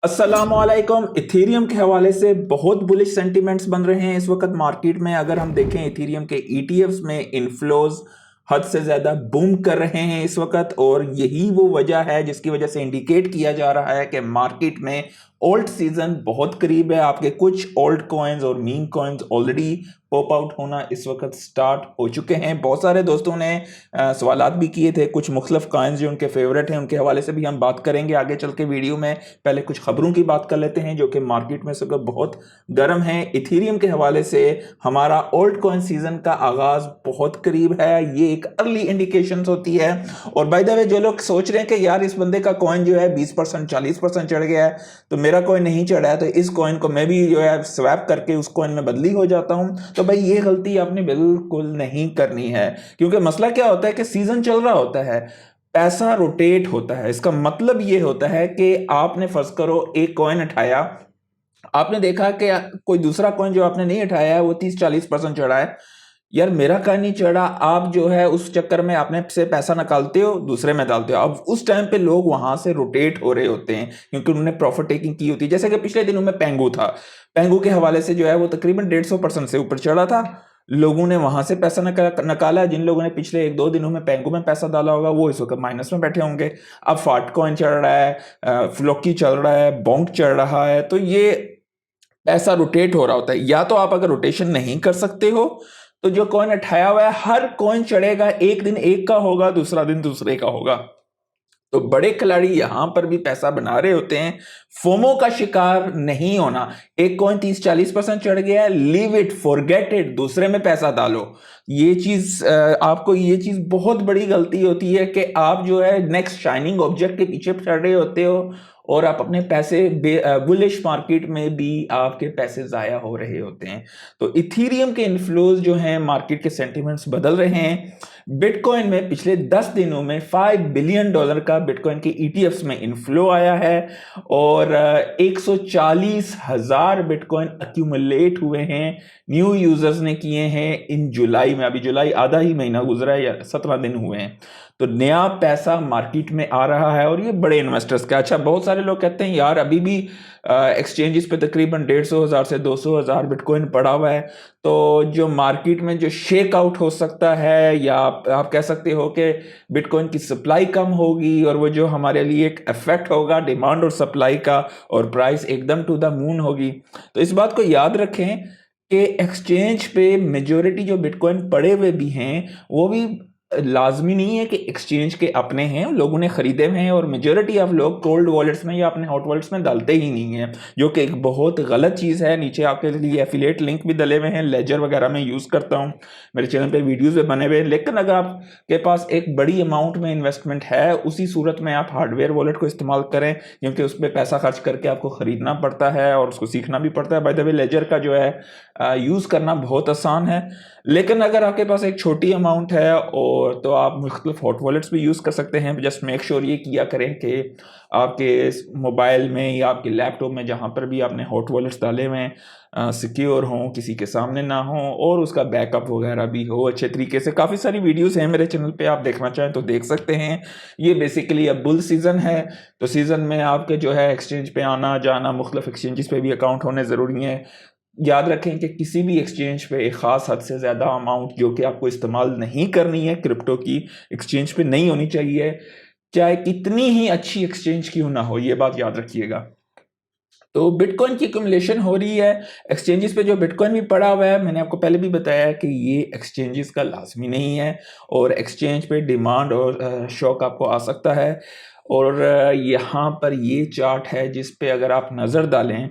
अस्सलामुअलैकुम। इथेरियम के हवाले से बहुत बुलिश सेंटिमेंट्स बन रहे हैं इस वक्त मार्केट में। अगर हम देखें इथेरियम के ईटीएफ्स में इनफ्लोज हद से ज़्यादा बूम कर रहे हैं इस वक्त, और यही वो वजह है जिसकी वजह से इंडिकेट किया जा रहा है कि मार्केट में ओल्ड सीजन बहुत करीब है। आपके कुछ ओल्ड कॉइन्स और meme coins already pop out होना इस वक्त स्टार्ट हो चुके हैं। बहुत सारे दोस्तों ने सवालात भी किए थे, कुछ मुख्तलिफ कॉइन्स जो उनके फेवरेट हैं उनके हवाले से भी हम बात करेंगे आगे चल के वीडियो में। पहले कुछ खबरों की बात कर लेते हैं जो कि मार्केट में इस वक्त बहुत गर्म है। इथेरियम के हवाले से हमारा ओल्ड कॉइन सीजन का आगाज बहुत करीब है, ये एक अर्ली इंडिकेशन होती है। और बाय द वे जो लोग सोच रहे हैं कि यार इस बंदे का कॉइन जो है 20% 40% चढ़ गया है तो मेरा कॉइन नहीं चढ़ा है, तो इस कॉइन को मैं भी जो है स्वैप करके उस कॉइन में बदली हो जाता हूं, तो भाई ये गलती आपने बिल्कुल नहीं करनी है। क्योंकि मसला क्या होता है कि सीजन चल रहा होता है, पैसा रोटेट होता है। इसका मतलब ये होता है कि आपने फर्ज करो एक कॉइन उठाया, आपने देखा कि कोई दूसरा कॉइन जो आपने नहीं उठाया है वो 30-40% चढ़ा है, यार मेरा कहा नहीं चढ़ा। आप जो है उस चक्कर में आपने से पैसा निकालते हो दूसरे में डालते हो। अब उस टाइम पे लोग वहां से रोटेट हो रहे होते हैं क्योंकि उन्होंने प्रॉफिट टेकिंग की होती है। जैसे कि पिछले दिनों में पेंगू था, पेंगू के हवाले से जो है वो तकरीबन 150% से ऊपर चढ़ा था, लोगों ने वहां से पैसा निकाला। जिन लोगों ने पिछले 1-2 दिनों में पेंगू में पैसा डाला होगा वो इस वक्त माइनस में बैठे होंगे। अब फाट कॉइन चढ़ रहा है, फ्लोकी चल रहा है, बोंक चढ़ रहा है, तो ये पैसा रोटेट हो रहा होता है। या तो आप अगर रोटेशन नहीं कर सकते हो तो जो कॉइन उठाया हुआ है हर कॉइन चढ़ेगा, एक दिन एक का होगा, दूसरा दिन दूसरे का होगा। तो बड़े खिलाड़ी यहां पर भी पैसा बना रहे होते हैं। फोमो का शिकार नहीं होना। एक कॉइन 30-40% चढ़ गया है, लीव इट, फॉरगेट इट, दूसरे में पैसा डालो। ये चीज आपको ये चीज बहुत बड़ी गलती होती है कि आप जो है नेक्स्ट शाइनिंग ऑब्जेक्ट के पीछे चढ़ रहे होते हो और आप अपने पैसे बुलिश मार्केट में भी आपके पैसे जाया हो रहे होते हैं। तो इथेरियम के इन्फ्लोज जो हैं, मार्केट के सेंटिमेंट्स बदल रहे हैं। बिटकॉइन में पिछले 10 दिनों में $5 बिलियन का बिटकॉइन के ईटीएफ्स में इनफ्लो आया है और 140,000 बिटकॉइन अक्यूमुलेट हुए हैं, न्यू यूजर्स ने किए हैं इन जुलाई में। अभी जुलाई आधा ही महीना गुजरा है या 17 दिन हुए हैं, तो नया पैसा मार्केट में आ रहा है और ये बड़े इन्वेस्टर्स का। अच्छा, बहुत सारे लोग कहते हैं यार अभी भी एक्सचेंजेस पे तकरीबन 150,000 से 200,000 बिटकॉइन पड़ा हुआ है, तो जो मार्केट में जो शेक आउट हो सकता है, या आप कह सकते हो कि बिटकॉइन की सप्लाई कम होगी और वो जो हमारे लिए एक इफेक्ट होगा डिमांड और सप्लाई का, और प्राइस एकदम टू द मून होगी। तो इस बात को याद रखें कि एक्सचेंज पे मेजोरिटी जो बिटकॉइन पड़े हुए भी हैं वो भी लाजमी नहीं है कि एक्सचेंज के अपने हैं, लोगों ने खरीदे हुए हैं, और मेजोरिटी ऑफ लोग कोल्ड वॉलेट्स में या अपने हॉट वॉलेट्स में डालते ही नहीं है, जो कि एक बहुत गलत चीज़ है। नीचे आपके लिए एफिलिएट लिंक भी डले हुए हैं, लेजर वगैरह में यूज़ करता हूँ, मेरे चैनल पे वीडियोस भी बने हुए हैं। लेकिन अगर आपके पास एक बड़ी अमाउंट में इन्वेस्टमेंट है, उसी सूरत में आप हार्डवेयर वॉलेट को इस्तेमाल करें, क्योंकि उस पर पैसा खर्च करके आपको ख़रीदना पड़ता है और उसको सीखना भी पड़ता है। बाय द वे लेजर का जो है यूज़ करना बहुत आसान है। लेकिन अगर आपके पास एक छोटी अमाउंट है और तो आप मुख्तलिफ हॉट वॉलेट्स भी यूज़ कर सकते हैं। जस्ट मेक श्योर ये किया करें कि आपके मोबाइल में या आपके लैपटॉप में जहाँ पर भी आपने हॉट वॉलेट्स डाले हुए हैं सिक्योर हों, किसी के सामने ना हो, और उसका बैकअप वगैरह भी हो अच्छे तरीके से। काफ़ी सारी वीडियोस हैं मेरे चैनल पे, आप देखना चाहें तो देख सकते हैं। ये बेसिकली अब बुल सीज़न है, तो सीज़न में आपके जो है एक्सचेंज पे आना जाना, मुख्तलिफ एक्सचेंजेस पे भी अकाउंट होने ज़रूरी है। याद रखें कि किसी भी एक्सचेंज पे एक ख़ास हद से ज़्यादा अमाउंट जो कि आपको इस्तेमाल नहीं करनी है क्रिप्टो की, एक्सचेंज पे नहीं होनी चाहिए, चाहे कितनी ही अच्छी एक्सचेंज क्यों ना हो, ये बात याद रखिएगा। तो बिटकॉइन की एक्यूमुलेशन हो रही है एक्सचेंजेस पे। जो बिटकॉइन भी पड़ा हुआ है, मैंने आपको पहले भी बताया है कि ये एक्सचेंजेस का लाजमी नहीं है, और एक्सचेंज पे डिमांड और शॉक आपको आ सकता है। और यहाँ पर ये चार्ट है जिस पे अगर आप नज़र डालें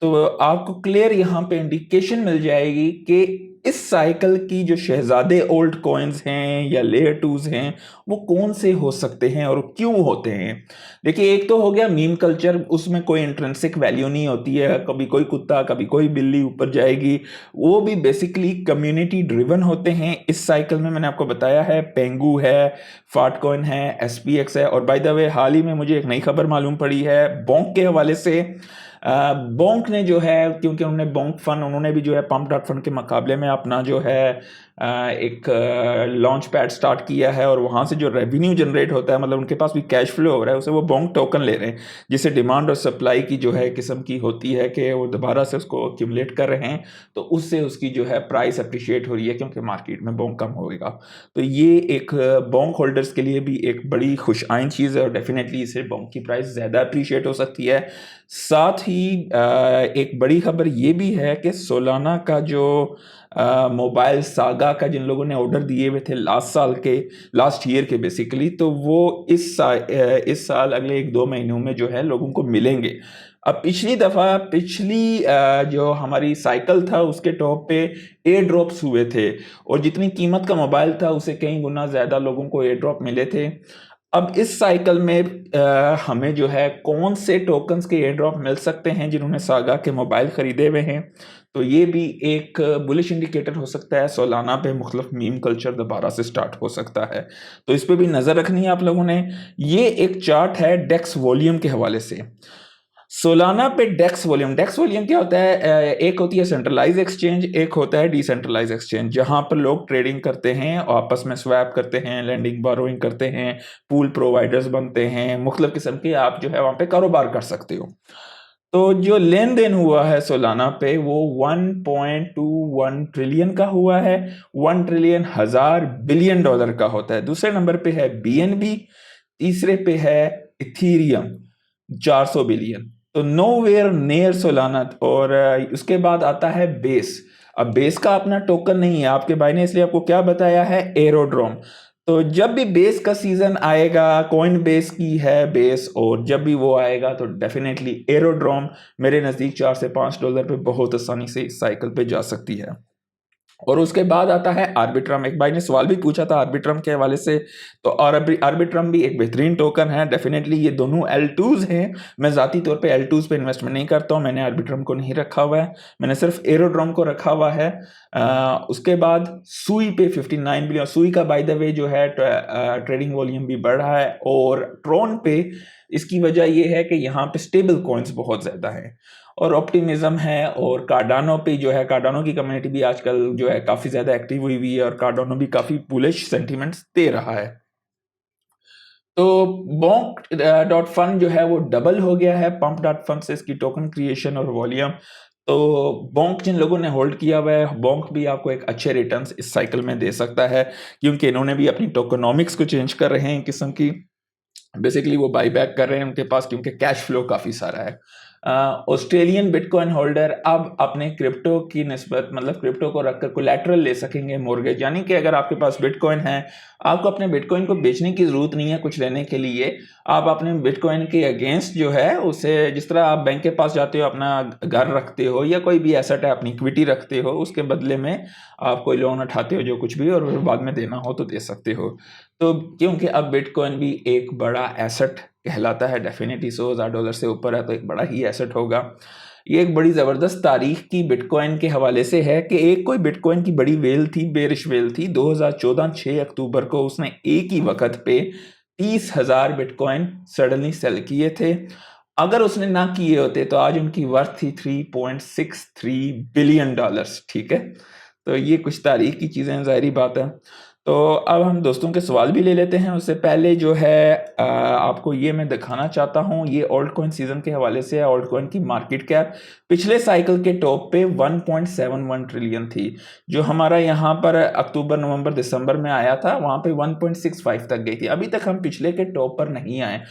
तो आपको क्लियर यहाँ पे इंडिकेशन मिल जाएगी कि इस साइकिल की जो शहजादे ओल्ड कॉइन्स हैं या लेयर टूज हैं वो कौन से हो सकते हैं और क्यों होते हैं। देखिए, एक तो हो गया मीम कल्चर, उसमें कोई इंट्रिंसिक वैल्यू नहीं होती है, कभी कोई कुत्ता कभी कोई बिल्ली ऊपर जाएगी, वो भी बेसिकली कम्युनिटी ड्रिवन होते हैं। इस साइकिल में मैंने आपको बताया है पेंगू है, फाटकॉइन है, एसपीएक्स है, और बाय द वे हाल ही में मुझे एक नई खबर मालूम पड़ी है बोंक के हवाले से। बोंक ने जो है, क्योंकि उन्होंने बोंक फंड, उन्होंने भी जो है पंप डॉट फंड के मुकाबले में अपना जो है एक लॉन्च पैड स्टार्ट किया है और वहाँ से जो रेवेन्यू जनरेट होता है, मतलब उनके पास भी कैश फ्लो हो रहा है, उसे वो बॉन्क टोकन ले रहे हैं, जिससे डिमांड और सप्लाई की जो है किस्म की होती है कि वो दोबारा से उसको एक्यूमुलेट कर रहे हैं, तो उससे उसकी जो है प्राइस अप्रिशिएट हो रही है क्योंकि मार्केट में बॉन्क कम होगा। तो ये एक बॉन्क होल्डर्स के लिए भी एक बड़ी खुश आइंद चीज़ है और डेफिनेटली इससे बॉन्क की प्राइस ज़्यादा अप्रिशिएट हो सकती है। साथ ही एक बड़ी खबर ये भी है कि सोलाना का जो मोबाइल सागा का जिन लोगों ने ऑर्डर दिए हुए थे लास्ट ईयर के बेसिकली, तो वो इस साल अगले 1-2 महीनों में जो है लोगों को मिलेंगे। अब पिछली जो हमारी साइकिल था उसके टॉप पे एयर ड्रॉप्स हुए थे और जितनी कीमत का मोबाइल था उसे कई गुना ज़्यादा लोगों को एयर ड्रॉप मिले थे। अब इस साइकिल में हमें जो है कौन से टोकन्स के एयर ड्रॉप मिल सकते हैं जिन्होंने सागा के मोबाइल खरीदे हुए हैं, तो ये भी एक बुलिश इंडिकेटर हो सकता है। सोलाना पे मुख्तलिफ मीम कल्चर दोबारा से स्टार्ट हो सकता है, तो इस पे भी नज़र रखनी है आप लोगों ने। ये एक चार्ट है डेक्स वॉल्यूम के हवाले से। सोलाना पे डेक्स वॉल्यूम क्या होता है? एक होती है सेंट्रलाइज एक्सचेंज, एक होता है डिसेंट्रलाइज एक्सचेंज, जहां पर लोग ट्रेडिंग करते हैं, आपस में स्वैप करते हैं, लेंडिंग बोरोइंग करते हैं, पूल प्रोवाइडर्स बनते हैं, मुख्तलिफ किस्म के आप जो है वहां पे कारोबार कर सकते हो। तो जो लेन देन हुआ है सोलाना पे वो 1.21 ट्रिलियन का हुआ है। 1 ट्रिलियन 1000 बिलियन डॉलर का होता है। दूसरे नंबर पे है BNB, तीसरे पे है इथीरियम 400 बिलियन। तो नोवेयर नियर सोलाना। और उसके बाद आता है बेस। अब बेस का अपना टोकन नहीं है आपके भाई ने, इसलिए आपको क्या बताया है, एरोड्रोम। तो जब भी बेस का सीजन आएगा, कॉइन बेस की है बेस, और जब भी वो आएगा तो डेफिनेटली एरोड्रोम मेरे नज़दीक $4 से $5 पे बहुत आसानी से इस साइकिल पे जा सकती है। और उसके बाद आता है आर्बिट्रम। एक भाई ने सवाल भी पूछा था आर्बिट्रम के हवाले से, तो आर्बिट्रम भी एक बेहतरीन टोकन है। डेफिनेटली ये दोनों L2s हैं। मैं ज़ाती तौर पे L2s पे इन्वेस्टमेंट नहीं करता हूँ, मैंने आर्बिट्रम को नहीं रखा हुआ है, मैंने सिर्फ एरोड्रम को रखा हुआ है। उसके बाद सुई पे 59 बिलियन। सुई का बाय द वे जो है ट्रेडिंग वॉल्यूम भी बढ़ रहा है। और ट्रोन पे इसकी वजह ये है कि यहाँ पे स्टेबल कॉइन्स बहुत ज़्यादा है और ऑप्टिमिज्म है। और कार्डानो पे जो है, कार्डानो की कम्युनिटी भी आजकल जो है काफ़ी ज़्यादा एक्टिव हुई है और कार्डानो भी काफ़ी बुलिश सेंटीमेंट्स दे रहा है। तो bonk.fund जो है वो डबल हो गया है pump.fund से, इसकी टोकन क्रिएशन और वॉल्यूम। तो bonk जिन लोगों ने होल्ड किया हुआ है, bonk भी आपको एक अच्छे रिटर्न्स इस साइकिल में दे सकता है, क्योंकि इन्होंने भी अपनी टोकनॉमिक्स को चेंज कर रहे हैं किस्म की। बेसिकली वो बाई बैक कर रहे हैं उनके पास, क्योंकि कैश फ्लो काफ़ी सारा है। ऑस्ट्रेलियन बिटकॉइन होल्डर अब अपने क्रिप्टो की निस्बत, मतलब क्रिप्टो को रखकर कोलैटरल ले सकेंगे मॉर्गेज, यानी कि अगर आपके पास बिटकॉइन है, आपको अपने बिटकॉइन को बेचने की ज़रूरत नहीं है कुछ लेने के लिए। आप अपने बिटकॉइन के अगेंस्ट जो है उसे, जिस तरह आप बैंक के पास जाते हो, अपना घर रखते हो या कोई भी एसेट है अपनी इक्विटी रखते हो, उसके बदले में आप कोई लोन उठाते हो जो कुछ भी, और बाद में देना हो तो दे सकते हो। तो क्योंकि अब बिटकॉइन भी एक बड़ा एसेट कहलाता है, डेफिनेटली $100,000 से ऊपर है तो एक बड़ा ही एसेट होगा। ये एक बड़ी ज़बरदस्त तारीख की बिटकॉइन के हवाले से है कि एक कोई बिटकॉइन की बड़ी वेल थी, बेरिश वेल थी। 2014 6 अक्टूबर को उसने एक ही वक्त पे 30,000 बिटकॉइन सडनली सेल किए थे। अगर उसने ना किए होते तो आज उनकी वर्थ थी $3.63 बिलियन। ठीक है, तो ये कुछ तारीख की चीज़ें, ज़ाहिरी बात है। तो अब हम दोस्तों के सवाल भी ले लेते हैं। उससे पहले जो है आपको ये मैं दिखाना चाहता हूँ, ये ओल्ड कॉइन सीजन के हवाले से है। ओल्ड कॉइन की मार्केट कैप पिछले साइकिल के टॉप पे 1.71 ट्रिलियन थी, जो हमारा यहाँ पर अक्टूबर नवंबर दिसंबर में आया था, वहाँ पे 1.65 तक गई थी। अभी तक हम पिछले के टॉप पर नहीं आए।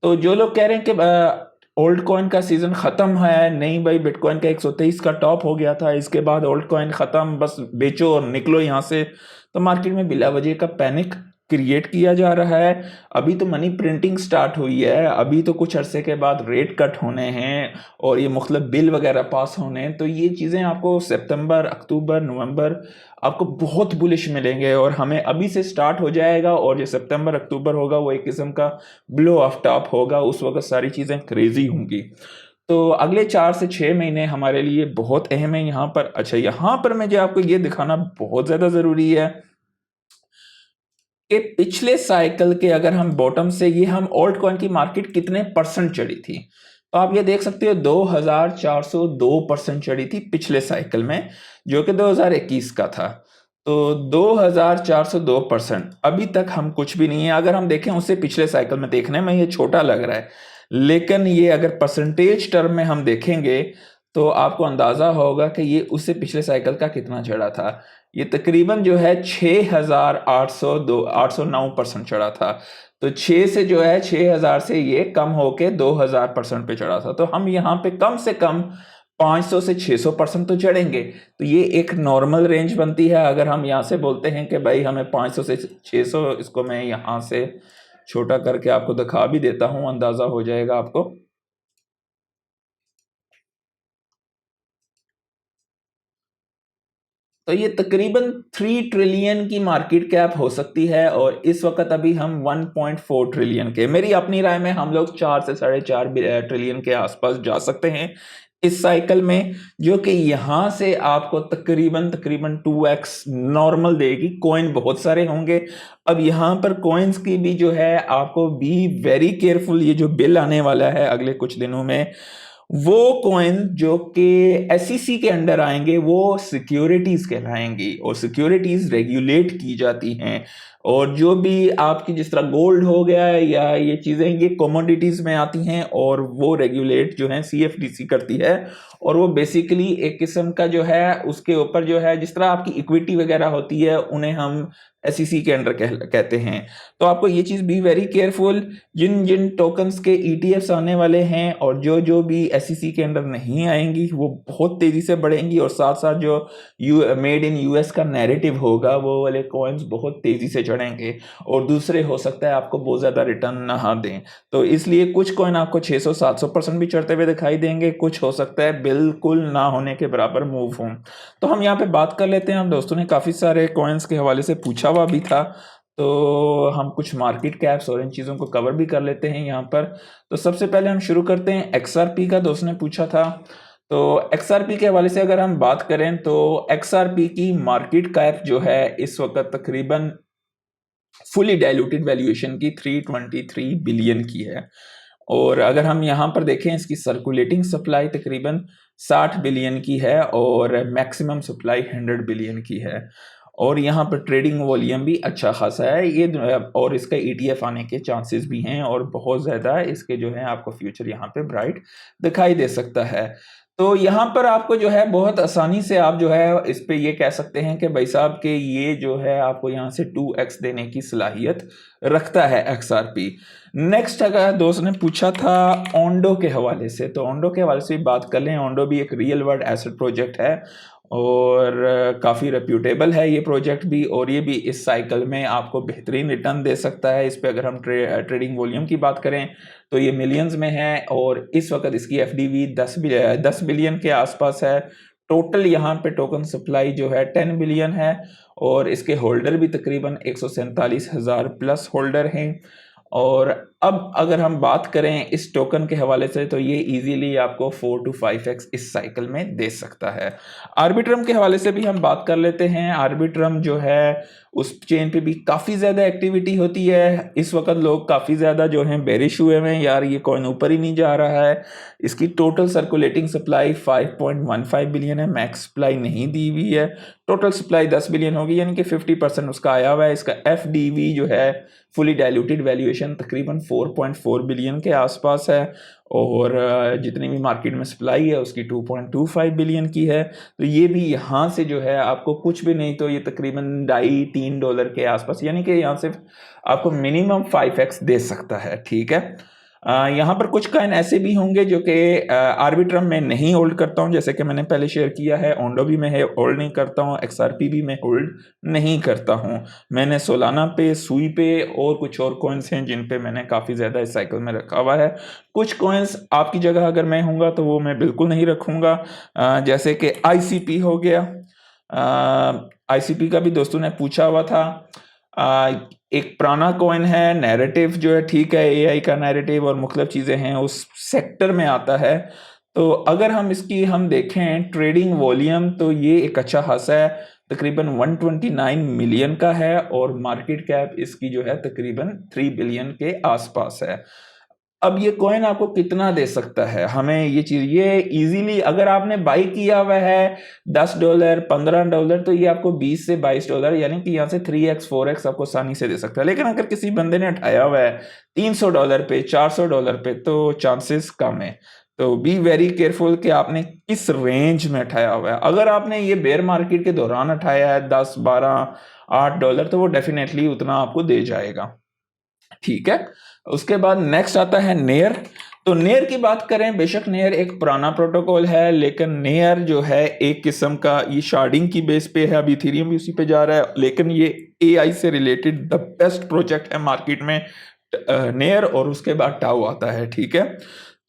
तो जो लोग कह रहे हैं कि ओल्ड कॉइन का सीजन खत्म है, नहीं भाई, बिटकॉइन का 123 का टॉप हो गया था, इसके बाद ओल्ड कॉइन खत्म, बस बेचो और निकलो यहाँ से, तो मार्केट में बिला वजह का पैनिक क्रिएट किया जा रहा है। अभी तो मनी प्रिंटिंग स्टार्ट हुई है, अभी तो कुछ अरसे के बाद रेट कट होने हैं और ये मुख्तलिफ बिल वगैरह पास होने हैं। तो ये चीज़ें आपको सितंबर, अक्टूबर, नवंबर आपको बहुत बुलिश मिलेंगे और हमें अभी से स्टार्ट हो जाएगा। और जो सितंबर अक्टूबर होगा वो एक किस्म का ब्लो ऑफ टॉप होगा, उस वक्त सारी चीज़ें क्रेजी होंगी। तो अगले 4 से 6 महीने हमारे लिए बहुत अहम है यहाँ पर। अच्छा, यहाँ पर मुझे आपको ये दिखाना बहुत ज़्यादा ज़रूरी है कि पिछले साइकिल के अगर हम बॉटम से, ये हम ओल्ड कॉइन की मार्केट कितने परसेंट चढ़ी थी, तो आप ये देख सकते हो 2402% चढ़ी थी पिछले साइकिल में, जो कि 2021 का था। तो 2402% अभी तक हम कुछ भी नहीं है। अगर हम देखें उससे पिछले साइकिल में, देखने में ये छोटा लग रहा है, लेकिन ये अगर परसेंटेज टर्म में हम देखेंगे तो आपको अंदाजा होगा कि ये उससे पिछले साइकिल का कितना चढ़ा था। ये तकरीबन जो है 6,809% चढ़ा था। तो 6 से जो है 6,000 से ये कम होके 2,000% पे चढ़ा था। तो हम यहाँ पे कम से कम 500 से 600% तो चढ़ेंगे। तो ये एक नॉर्मल रेंज बनती है। अगर हम यहाँ से बोलते हैं कि भाई हमें 500 से 600, इसको मैं यहाँ से छोटा करके आपको दिखा भी देता हूँ, अंदाजा हो जाएगा आपको। तो ये तकरीबन 3 ट्रिलियन की मार्केट कैप हो सकती है, और इस वक्त अभी हम 1.4 ट्रिलियन के, मेरी अपनी राय में हम लोग 4 से 4.5 ट्रिलियन के आसपास जा सकते हैं इस साइकिल में, जो कि यहाँ से आपको तकरीबन तकरीबन 2x नॉर्मल देगी। कॉइन बहुत सारे होंगे। अब यहाँ पर कॉइन्स की भी जो है आपको बी वेरी केयरफुल। ये जो बिल आने वाला है अगले कुछ दिनों में, वो कॉइन जो कि एसईसी के अंडर आएंगे वो सिक्योरिटीज कहलाएंगी, और सिक्योरिटीज रेगुलेट की जाती हैं। और जो भी आपकी जिस तरह गोल्ड हो गया या ये चीजें, ये कमोडिटीज में आती हैं, और वो रेगुलेट जो है सीएफटीसी करती है। और वो बेसिकली एक किस्म का जो है उसके ऊपर जो है, जिस तरह आपकी इक्विटी वगैरह होती है, उन्हें हम एसईसी के अंडर कहते हैं। तो आपको ये चीज बी वेरी केयरफुल। जिन जिन टोकन्स के ईटीएफ्स आने वाले हैं और जो जो भी एसईसी के अंडर नहीं आएंगी, वो बहुत तेजी से बढ़ेंगी। और साथ साथ जो मेड इन यूएस का नैरेटिव होगा, वो वाले कॉइन्स बहुत तेजी से चढ़ेंगे, और दूसरे हो सकता है आपको बहुत ज्यादा रिटर्न ना दें। तो इसलिए कुछ कॉइन आपको 600-700% भी चढ़ते हुए दिखाई देंगे, कुछ हो सकता है बिल्कुल ना होने के बराबर मूव हों। तो हम यहाँ पे बात कर लेते हैं। हम दोस्तों ने काफी सारे कॉइन्स के हवाले से पूछा हुआ भी था, तो हम कुछ मार्केट कैप्स और इन चीज़ों को कवर भी कर लेते हैं यहाँ पर। तो सबसे पहले हम शुरू करते हैं एक्सआरपी का। दोस्त ने पूछा था, तो एक्सआरपी के हवाले से अगर हम बात करें तो एक्सआरपी की मार्केट कैप जो है इस वक्त तकरीबन फुली डाइल्यूटेड वैल्यूएशन की 323 बिलियन की है। और अगर हम यहाँ पर देखें, इसकी सर्कुलेटिंग सप्लाई तकरीबन 60 बिलियन की है, और मैक्सिमम सप्लाई 100 बिलियन की है। और यहाँ पर ट्रेडिंग वॉल्यूम भी अच्छा खासा है ये, और इसका ईटीएफ आने के चांसेस भी हैं, और बहुत ज़्यादा इसके जो है आपको फ्यूचर यहाँ पे ब्राइट दिखाई दे सकता है। तो यहाँ पर आपको जो है बहुत आसानी से आप जो है इस पे ये कह सकते हैं कि भाई साहब के ये जो है आपको यहाँ से 2x देने की सलाहियत रखता है एक्सआरपी। नेक्स्ट अगर दोस्त ने पूछा था ओंडो के हवाले से, तो ओंडो के हवाले से भी बात कर लें। ओंडो भी एक रियल वर्ल्ड एसेट प्रोजेक्ट है, और काफ़ी रेप्यूटेबल है ये प्रोजेक्ट भी, और ये भी इस साइकिल में आपको बेहतरीन रिटर्न दे सकता है। इस पे अगर हम ट्रेडिंग वॉल्यूम की बात करें तो ये मिलियंस में है, और इस वक्त इसकी एफडीवी 10 बिलियन के आसपास है। टोटल यहाँ पे टोकन सप्लाई जो है 10 बिलियन है, और इसके होल्डर भी तकरीबन 147,000 प्लस होल्डर हैं। और अब अगर हम बात करें इस टोकन के हवाले से, तो ये इजीली आपको 4 to 5x इस साइकिल में दे सकता है। आर्बिट्रम के हवाले से भी हम बात कर लेते हैं। आर्बिट्रम जो है उस चेन पे भी काफ़ी ज़्यादा एक्टिविटी होती है। इस वक्त लोग काफ़ी ज़्यादा जो है बेरिश हुए हैं, यार ये कॉइन ऊपर ही नहीं जा रहा है। इसकी टोटल सर्कुलेटिंग सप्लाई 5.15 बिलियन है, मैक्स सप्लाई नहीं दी हुई है। टोटल सप्लाई 10 बिलियन होगी, यानी कि 50% उसका आया हुआ है। इसका एफडीवी जो है फुली डाइल्यूटेड वैल्यूएशन तकरीबन 4.4 बिलियन के आसपास है, और जितनी भी मार्केट में सप्लाई है उसकी 2.25 बिलियन की है। तो ये भी यहाँ से जो है आपको कुछ भी नहीं तो ये तकरीबन $2.5-3 के आसपास, यानी कि यहाँ से आपको मिनिमम 5x दे सकता है। ठीक है। यहाँ पर कुछ कॉइन ऐसे भी होंगे जो कि आर्बिट्रम में नहीं होल्ड करता हूँ, जैसे कि मैंने पहले शेयर किया है। ओंडो भी मैं होल्ड नहीं करता हूँ, एक्सआरपी भी मैं होल्ड नहीं करता हूँ। मैंने सोलाना पे, सुई पे और कुछ और कॉइन्स हैं जिन पे मैंने काफ़ी ज़्यादा इस साइकिल में रखा हुआ है। कुछ कॉइन्स आपकी जगह अगर मैं हूँगा तो वो मैं बिल्कुल नहीं रखूँगा, जैसे कि आईसीपी हो गया। आईसीपी का भी दोस्तों ने पूछा हुआ था। एक पुराना कॉइन है, नैरेटिव जो है ठीक है, एआई का नैरेटिव और मुख्तलिफ चीज़ें हैं, उस सेक्टर में आता है। तो अगर हम इसकी देखें ट्रेडिंग वॉल्यूम, तो ये एक अच्छा खासा है, तकरीबन 129 मिलियन का है, और मार्केट कैप इसकी जो है तकरीबन 3 बिलियन के आसपास है। अब ये कॉइन आपको कितना दे सकता है, हमें ये चीज, ये इजीली अगर आपने बाई किया हुआ है $10 $15, तो ये आपको $20 से $22 यानी कि यहाँ से 3x 4x आपको आसानी से दे सकता है। लेकिन अगर किसी बंदे ने उठाया हुआ है $300 पे, $400 पे, तो चांसेस कम है। तो बी वेरी केयरफुल कि आपने किस रेंज में उठाया हुआ है। अगर आपने ये बेयर मार्केट के दौरान उठाया है 10 12 $8, तो वो डेफिनेटली उतना आपको दे जाएगा। ठीक है, उसके बाद नेक्स्ट आता है नेयर। तो नेयर की बात करें, बेशक नेयर एक पुराना प्रोटोकॉल है, लेकिन नेयर जो है एक किस्म का, ये शार्डिंग की बेस पे है, अभी इथेरियम भी उसी पे जा रहा है, लेकिन ये एआई से रिलेटेड द बेस्ट प्रोजेक्ट है मार्केट में नेयर, और उसके बाद टाउ आता है। ठीक है,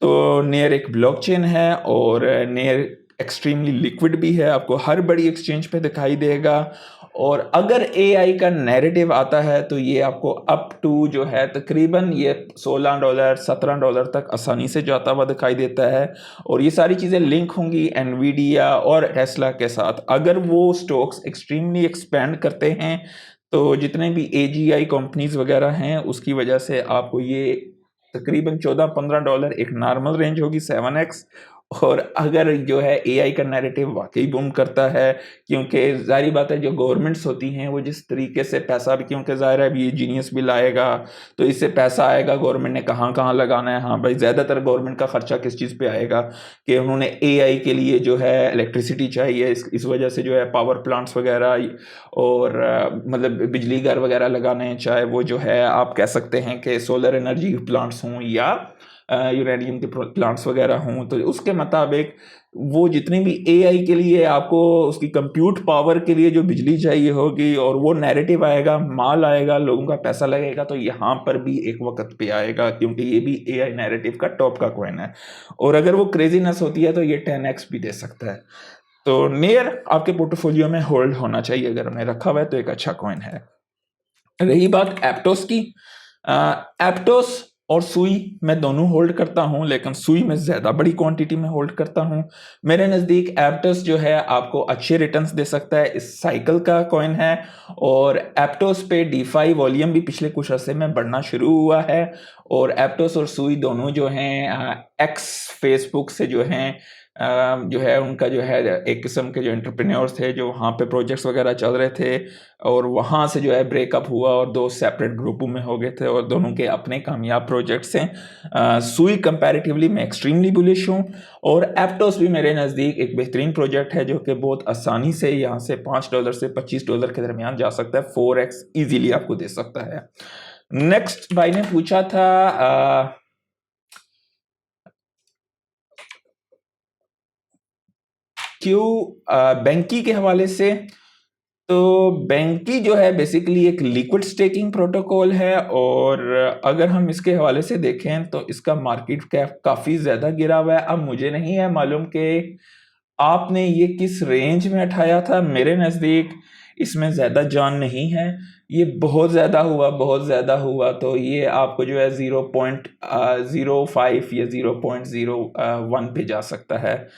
तो नेयर एक ब्लॉकचेन है और नेयर एक्सट्रीमली लिक्विड भी है, आपको हर बड़ी एक्सचेंज पे दिखाई देगा। और अगर एआई का नैरेटिव आता है तो ये आपको अप टू जो है तकरीबन ये $16 $17 तक आसानी से जाता हुआ दिखाई देता है। और ये सारी चीज़ें लिंक होंगी एनवीडिया और टेस्ला के साथ। अगर वो स्टॉक्स एक्सट्रीमली एक्सपेंड करते हैं तो जितने भी एजीआई कंपनीज वगैरह हैं उसकी वजह से आपको ये तकरीबन $14-15 एक नॉर्मल रेंज होगी 7x। और अगर जो है एआई का नैरेटिव वाकई बूम करता है, क्योंकि जाहिर बात है जो गवर्नमेंट्स होती हैं वो जिस तरीके से पैसा भी, क्योंकि ज़ाहिर है ये जीनियस बिल आएगा तो इससे पैसा आएगा, गवर्नमेंट ने कहाँ कहाँ लगाना है। हाँ भाई, ज़्यादातर गवर्नमेंट का खर्चा किस चीज़ पे आएगा कि उन्होंने एआई के लिए जो है इलेक्ट्रिसिटी चाहिए, इस वजह से जो है पावर प्लांट्स वगैरह और मतलब बिजली घर वगैरह लगाने हैं, चाहे वो जो है आप कह सकते हैं कि सोलर एनर्जी प्लांट्स हों या यूरेनियम के प्लांट्स वगैरह हों। तो उसके मुताबिक वो जितनी भी एआई के लिए आपको उसकी कंप्यूट पावर के लिए जो बिजली चाहिए होगी, और वो नैरेटिव आएगा, माल आएगा, लोगों का पैसा लगेगा, तो यहाँ पर भी एक वक्त पे आएगा, क्योंकि ये भी एआई नैरेटिव का टॉप का कॉइन है। और अगर वो क्रेजीनेस होती है तो ये 10x भी दे सकता है। तो नेयर आपके पोर्टफोलियो में होल्ड होना चाहिए, अगर हमने रखा हुआ है तो एक अच्छा कॉइन है। रही बात एप्टोस की, एप्टोस और सुई मैं दोनों होल्ड करता हूं, लेकिन सुई में ज्यादा बड़ी क्वांटिटी में होल्ड करता हूं। मेरे नजदीक एप्टोस जो है आपको अच्छे रिटर्न्स दे सकता है, इस साइकिल का कॉइन है। और एप्टोस पे डीफाई वॉल्यूम भी पिछले कुछ अर्से में बढ़ना शुरू हुआ है। और एप्टोस और सुई दोनों जो हैं एक्स फेसबुक से जो है उनका जो है एक किस्म के जो एंटरप्रेन्योर्स थे जो वहाँ पे प्रोजेक्ट्स वगैरह चल रहे थे, और वहाँ से जो है ब्रेकअप हुआ और दो सेपरेट ग्रुपों में हो गए थे, और दोनों के अपने कामयाब प्रोजेक्ट्स हैं। सुई कंपैरेटिवली मैं एक्सट्रीमली बुलिश हूँ, और एप्टोस भी मेरे नज़दीक एक बेहतरीन प्रोजेक्ट है जो कि बहुत आसानी से यहाँ से $5 से $25 के दरमियान जा सकता है, 4x ईजीली आपको दे सकता है। नेक्स्ट भाई ने पूछा था बैंकी के हवाले से। तो बैंकी जो है बेसिकली एक लिक्विड स्टेकिंग प्रोटोकॉल है, और अगर हम इसके हवाले से देखें तो इसका मार्केट कैप काफ़ी ज़्यादा गिरा हुआ है। अब मुझे नहीं है मालूम कि आपने ये किस रेंज में उठाया था, मेरे नज़दीक इसमें ज़्यादा जान नहीं है। ये बहुत ज़्यादा हुआ, बहुत ज़्यादा हुआ तो ये आपको जो है 0.05 या 0.01 पे जा सकता है।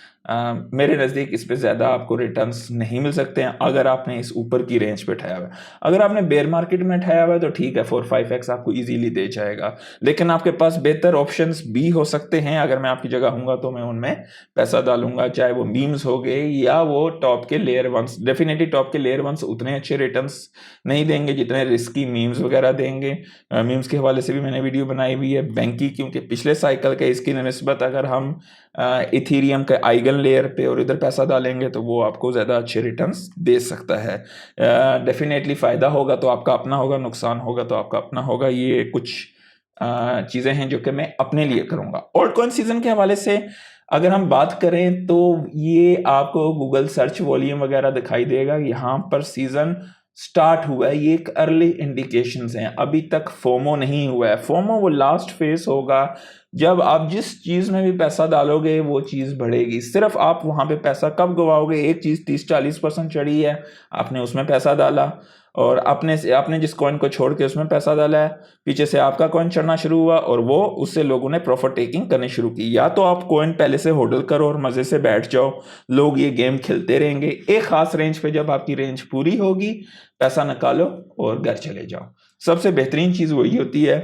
मेरे नज़दीक इस पे ज़्यादा आपको रिटर्न्स नहीं मिल सकते हैं अगर आपने इस ऊपर की रेंज पे उठाया हुआ है। अगर आपने बेयर मार्केट में उठाया हुआ है तो ठीक है, 4-5x आपको इजीली दे जाएगा, लेकिन आपके पास बेहतर ऑप्शंस भी हो सकते हैं। अगर मैं आपकी जगह हूँगा तो मैं उनमें पैसा डालूंगा, चाहे वो मीम्स हो गए या वो टॉप के लेयर वंस। डेफिनेटली टॉप के लेयर वंस उतने अच्छे रिटर्न्स नहीं देंगे जितने रिस्की मीम्स वगैरह देंगे। मीम्स के हवाले से भी मैंने वीडियो बनाई हुई है बैंकी, क्योंकि पिछले साइकिल के इसकी निस्बत अगर हम इथेरियम के आइगन लेयर पे और इधर पैसा डालेंगे तो वो आपको ज़्यादा अच्छे रिटर्न्स दे सकता है। डेफिनेटली फ़ायदा होगा तो आपका अपना होगा, नुकसान होगा तो आपका अपना होगा। ये कुछ चीज़ें हैं जो कि मैं अपने लिए करूँगा। ऑल्ट कॉइन सीजन के हवाले से अगर हम बात करें तो ये आपको गूगल सर्च वॉल्यूम वगैरह दिखाई देगा, यहाँ पर सीज़न स्टार्ट हुआ है। ये एक अर्ली इंडिकेशंस हैं, अभी तक फोमो नहीं हुआ है। फोमो वो लास्ट फेज होगा जब आप जिस चीज़ में भी पैसा डालोगे वो चीज़ बढ़ेगी। सिर्फ आप वहाँ पे पैसा कब गवाओगे, एक चीज़ 30-40% चढ़ी है, आपने उसमें पैसा डाला और आपने जिस कॉइन को छोड़ के उसमें पैसा डाला है, पीछे से आपका कॉइन चढ़ना शुरू हुआ और वो उससे लोगों ने प्रॉफिट टेकिंग करनी शुरू की। या तो आप कॉइन पहले से होल्ड करो और मज़े से बैठ जाओ, लोग ये गेम खेलते रहेंगे। एक ख़ास रेंज पे जब आपकी रेंज पूरी होगी पैसा निकालो और घर चले जाओ। सबसे बेहतरीन चीज़ वही होती है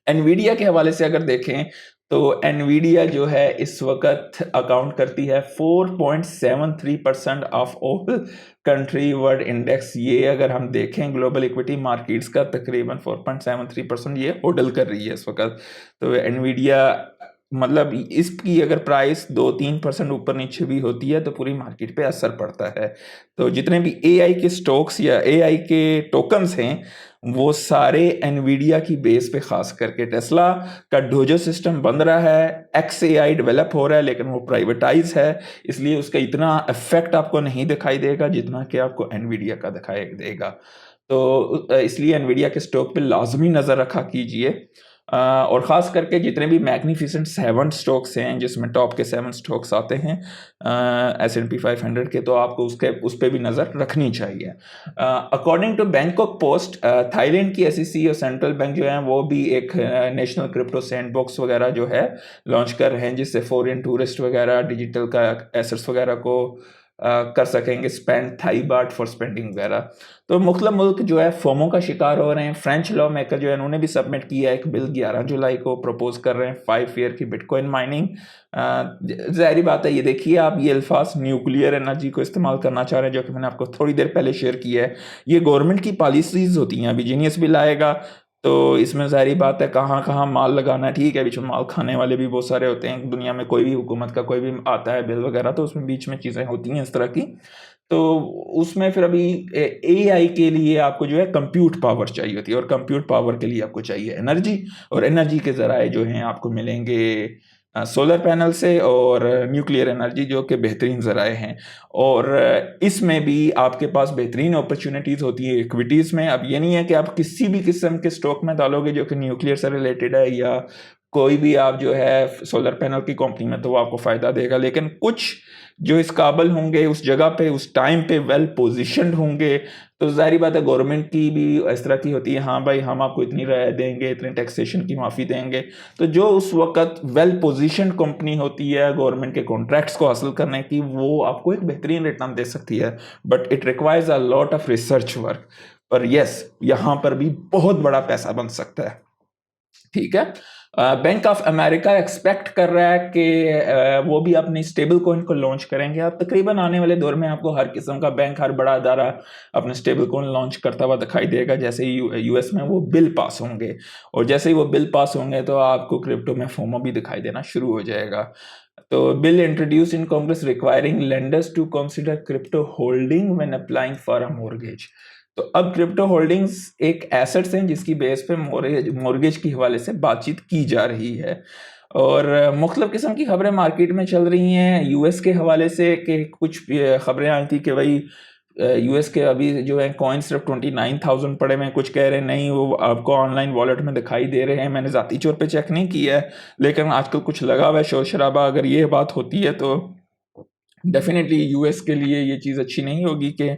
एनवीडिया के हवाले से अगर देखें तो एनवीडिया जो है इस वक्त अकाउंट करती है 4.73% of all country world index. ये अगर हम देखें ग्लोबल इक्विटी मार्केट्स का तकरीबन 4.73% ये होल्ड कर रही है इस वक्त। तो एनवीडिया मतलब इसकी अगर प्राइस 2-3% ऊपर नीचे भी होती है तो पूरी मार्केट पे असर पड़ता है। तो जितने भी एआई के स्टॉक्स या एआई के टोकन्स हैं वो सारे एनवीडिया की बेस पे, खास करके टेस्ला का डोजो सिस्टम बन रहा है, XAI डेवलप हो रहा है लेकिन वो प्राइवेटाइज है, इसलिए उसका इतना इफेक्ट आपको नहीं दिखाई देगा जितना कि आपको एनवीडिया का दिखाई देगा। तो इसलिए एनवीडिया के स्टॉक पे लाजमी नज़र रखा कीजिए। और ख़ास करके जितने भी मैग्निफिसेंट 7 स्टॉक्स हैं जिसमें टॉप के 7 स्टॉक्स आते हैं S&P 500 के, तो आपको उस पर भी नज़र रखनी चाहिए। According to Bangkok post, Thailand की SEC और सेंट्रल बैंक जो है वो भी एक नेशनल क्रिप्टो सैंडबॉक्स वगैरह जो है लॉन्च कर रहे हैं, जिससे फॉरेन टूरिस्ट वगैरह डिजिटल का एसेट्स वगैरह को कर सकेंगे spend Thai baht for spending वगैरह। तो मुख्तलिफ मुल्क जो है फोमो का शिकार हो रहे हैं। फ्रेंच लॉ मेकर जो है उन्होंने भी सबमिट किया एक बिल 11 जुलाई को, प्रपोज कर रहे हैं 5 ईयर की बिटकॉइन माइनिंग। ज़ाहिरी बात है, ये देखिए आप ये अल्फाज न्यूक्लियर एनर्जी को इस्तेमाल करना चाह रहे हैं जो कि मैंने आपको थोड़ी देर पहले शेयर किया है। ये गवर्नमेंट की पॉलिसीज़ होती हैं। अभी जीनियस बिल आएगा तो इसमें ज़ाहिरी बात है कहाँ कहाँ माल लगाना है, ठीक है, बीच में माल खाने वाले भी बहुत सारे होते हैं दुनिया में। कोई भी हुकूमत का कोई भी आता है बिल वगैरह तो उसमें बीच में चीज़ें होती हैं इस तरह की। तो उसमें फिर अभी एआई के लिए आपको जो है कंप्यूट पावर चाहिए होती है, और कंप्यूट पावर के लिए आपको चाहिए एनर्जी, और एनर्जी के ज़राए जो हैं आपको मिलेंगे सोलर पैनल से और न्यूक्लियर एनर्जी, जो कि बेहतरीन ज़राए हैं। और इसमें भी आपके पास बेहतरीन अपॉर्चुनिटीज़ होती है इक्विटीज़ में। अब ये नहीं है कि आप किसी भी किस्म के स्टॉक में डालोगे जो कि न्यूक्लियर से रिलेटेड है या कोई भी आप जो है सोलर पैनल की कंपनी में, तो वो आपको फ़ायदा देगा। लेकिन कुछ जो इस काबिल होंगे, उस जगह पे उस टाइम पे वेल पोजीशनड होंगे, तो ज़ाहिर बात है गवर्नमेंट की भी इस तरह की होती है, हाँ भाई हम आपको इतनी रियायत देंगे, इतने टैक्सेशन की माफ़ी देंगे। तो जो उस वक्त वेल पोजीशनड कंपनी होती है गवर्नमेंट के कॉन्ट्रैक्ट्स को हासिल करने की, वो आपको एक बेहतरीन रिटर्न दे सकती है, but it requires a lot of research work. पर यस, यहाँ पर भी बहुत बड़ा पैसा बन सकता है, ठीक है। बैंक ऑफ अमेरिका एक्सपेक्ट कर रहा है कि वो भी अपनी स्टेबल कॉइन को लॉन्च करेंगे। अब तकरीबन आने वाले दौर में आपको हर किस्म का बैंक, हर बड़ा अदारा अपने स्टेबल कॉइन लॉन्च करता हुआ दिखाई देगा जैसे ही यूएस में वो बिल पास होंगे। और जैसे ही वो बिल पास होंगे तो आपको क्रिप्टो में फोमो भी दिखाई देना शुरू हो जाएगा। तो bill introduce in Congress requiring lenders to consider crypto holding when applying for a mortgage. तो अब क्रिप्टो होल्डिंग्स एक एसेट्स हैं जिसकी बेस पे मॉर्गेज के हवाले से बातचीत की जा रही है। और मुख्तलिफ किस्म की खबरें मार्केट में चल रही हैं यूएस के हवाले से, कि कुछ खबरें आई थी कि भाई यूएस के अभी जो है कॉइन सिर्फ 29,000 पड़े हुए हैं। कुछ कह रहे हैं नहीं वो आपको ऑनलाइन वॉलेट में दिखाई दे रहे हैं। मैंने ज़ाती तौर पे चेक नहीं किया है लेकिन आजकल कुछ लगा हुआ है शोर शराबा। अगर ये बात होती है तो डेफिनेटली यूएस के लिए ये चीज़ अच्छी नहीं होगी कि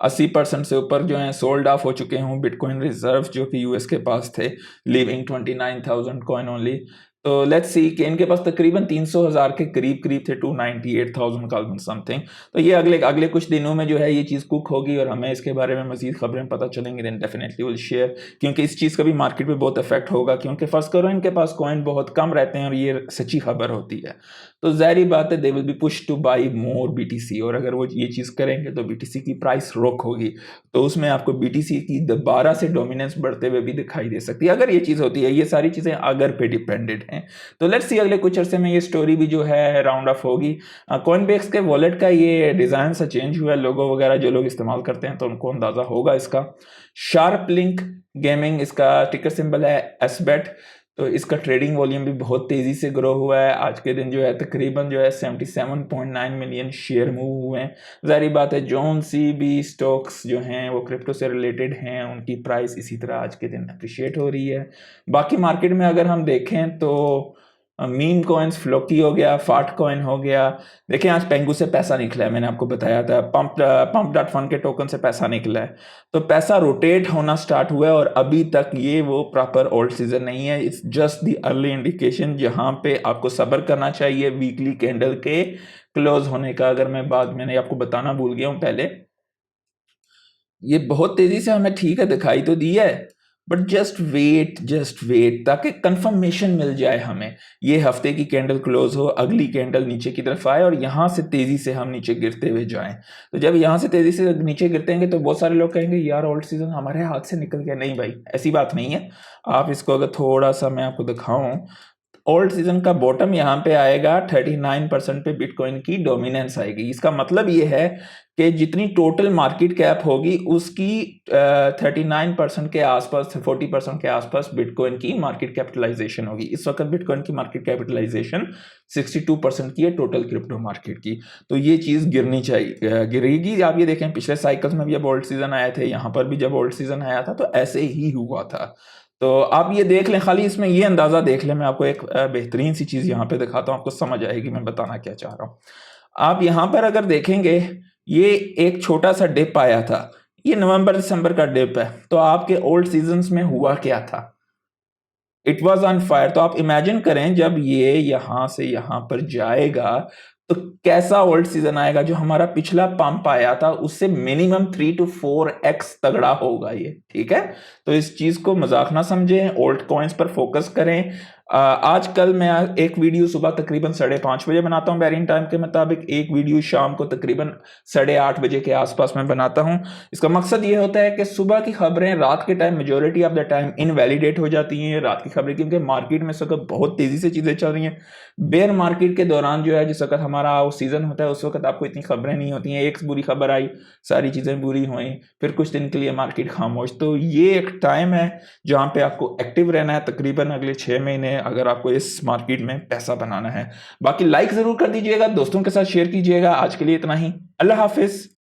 80% से ऊपर जो हैं सोल्ड ऑफ हो चुके हों बिटकॉइन रिजर्व जो कि यूएस के पास थे, लिविंग 29,000 कॉइन ओनली। तो लेट्स सी कि इनके पास तकरीबन 300,000 के करीब करीब थे, 298,000 का समथिंग। तो ये अगले अगले कुछ दिनों में जो है ये चीज़ कुक होगी और हमें इसके बारे में मजीद खबरें पता चलेंगी, देन डेफिनेटली विल शेयर, क्योंकि इस चीज़ का भी मार्केट पे बहुत इफेक्ट होगा। क्योंकि फर्स्ट करो इनके पास कॉइन बहुत कम रहते हैं और ये सच्ची खबर होती है, तो ज़ाहिर बात है they will be push two by more BTC. और अगर वो ये चीज़ करेंगे तो बीटीसी की प्राइस रोक होगी, तो उसमें आपको बीटीसी की दोबारा से डोमिनेंस बढ़ते हुए भी दिखाई दे सकती है अगर ये चीज़ होती है। ये सारी चीज़ें अगर पे डिपेंडेंट हैं। तो लेट्स सी अगले कुछ अरसे में ये स्टोरी भी जो है राउंड ऑफ होगी। कॉइनबेक्स के वॉलेट का ये डिज़ाइन सा चेंज हुआ है, लोगो वगैरह जो लोग इस्तेमाल करते हैं तो उनको अंदाज़ा होगा इसका। शार्प लिंक गेमिंग इसका टिकर सिंबल है एसबेट। तो इसका ट्रेडिंग वॉल्यूम भी बहुत तेज़ी से ग्रो हुआ है। आज के दिन जो है तकरीबन जो है 77.9 मिलियन शेयर मूव हुए हैं। ज़ाहिर बात है जोन सी भी स्टॉक्स जो हैं वो क्रिप्टो से रिलेटेड हैं, उनकी प्राइस इसी तरह आज के दिन अप्रिशिएट हो रही है। बाकी मार्केट में अगर हम देखें तो मीम कॉइन्स, फ्लोकी हो गया, फाट कॉइन हो गया। देखिए आज पेंगू से पैसा निकला है, मैंने आपको बताया था पंप डॉट फंड के टोकन से पैसा निकला है। तो पैसा रोटेट होना स्टार्ट हुआ है और अभी तक ये वो प्रॉपर ओल्ड सीजन नहीं है। It's just the early indication जहां पे आपको सब्र करना चाहिए वीकली कैंडल के क्लोज होने का। अगर मैं बात मैंने आपको बताना भूल गया हूं पहले, ये बहुत तेजी से हमें ठीक है दिखाई तो दी है बट जस्ट वेट ताकि कंफर्मेशन मिल जाए हमें, ये हफ्ते की कैंडल क्लोज हो, अगली कैंडल नीचे की तरफ आए और यहाँ से तेजी से हम नीचे गिरते हुए जाएं। तो जब यहाँ से तेजी से नीचे गिरते हैं तो बहुत सारे लोग कहेंगे यार ओल्ड सीजन हमारे हाथ से निकल गया। नहीं भाई, ऐसी बात नहीं है। आप इसको अगर थोड़ा सा मैं आपको दिखाऊं, ओल्ड सीजन का बॉटम यहाँ पे आएगा 39% पे बिटकॉइन की डोमिनेंस आएगी। इसका मतलब ये है कि जितनी टोटल मार्केट कैप होगी उसकी 39% के आसपास, 40% के आसपास बिटकॉइन की मार्केट कैपिटलाइजेशन होगी। इस वक्त बिटकॉइन की मार्केट कैपिटलाइजेशन 62% की है टोटल क्रिप्टो मार्केट की। तो ये चीज गिरनी चाहिए, गिरेगी। आप ये देखें पिछले साइकिल्स में भी जब ओल्ड सीजन आए थे, यहाँ पर भी जब ओल्ड सीजन आया था तो ऐसे ही हुआ था। तो आप ये देख लें, खाली इसमें ये अंदाजा देख लें। मैं आपको एक बेहतरीन सी चीज यहाँ पे दिखाता हूँ, आपको समझ आएगी मैं बताना क्या चाह रहा हूँ। आप यहाँ पर अगर देखेंगे, ये एक छोटा सा डिप आया था, ये नवंबर दिसंबर का डिप है। तो आपके ओल्ड सीजन्स में हुआ क्या था? It was on fire. तो आप इमेजिन करें जब ये यहां से यहां पर जाएगा तो कैसा ओल्ड सीजन आएगा। जो हमारा पिछला पंप आया था उससे मिनिमम 3 to 4x तगड़ा होगा ये, ठीक है। तो इस चीज को मजाक ना समझें, ओल्ड कॉइन्स पर फोकस करें। आजकल मैं एक वीडियो सुबह तकरीबन 5:30 बजे बनाता हूं बैरिंग टाइम के मुताबिक, एक वीडियो शाम को तकरीबन 8:30 बजे के आसपास में बनाता हूं। इसका मकसद ये होता है कि सुबह की खबरें रात के time majority of the time invalidate हो जाती हैं, रात की खबरें, क्योंकि मार्केट में इस वक्त बहुत तेजी से चीजें चल रही हैं। बेयर मार्केट के दौरान जो है, जिस वक्त हमारा वो सीजन होता है, उस वक्त आपको इतनी खबरें नहीं होती हैं। एक बुरी खबर आई, सारी चीजें बुरी हुई, फिर कुछ दिन के लिए मार्केट खामोश। तो ये एक टाइम है जहां पे आपको एक्टिव रहना है तकरीबन अगले 6 महीने, अगर आपको इस मार्केट में पैसा बनाना है। बाकी लाइक जरूर कर दीजिएगा, दोस्तों के साथ शेयर कीजिएगा। आज के लिए इतना ही, अल्लाह हाफिज।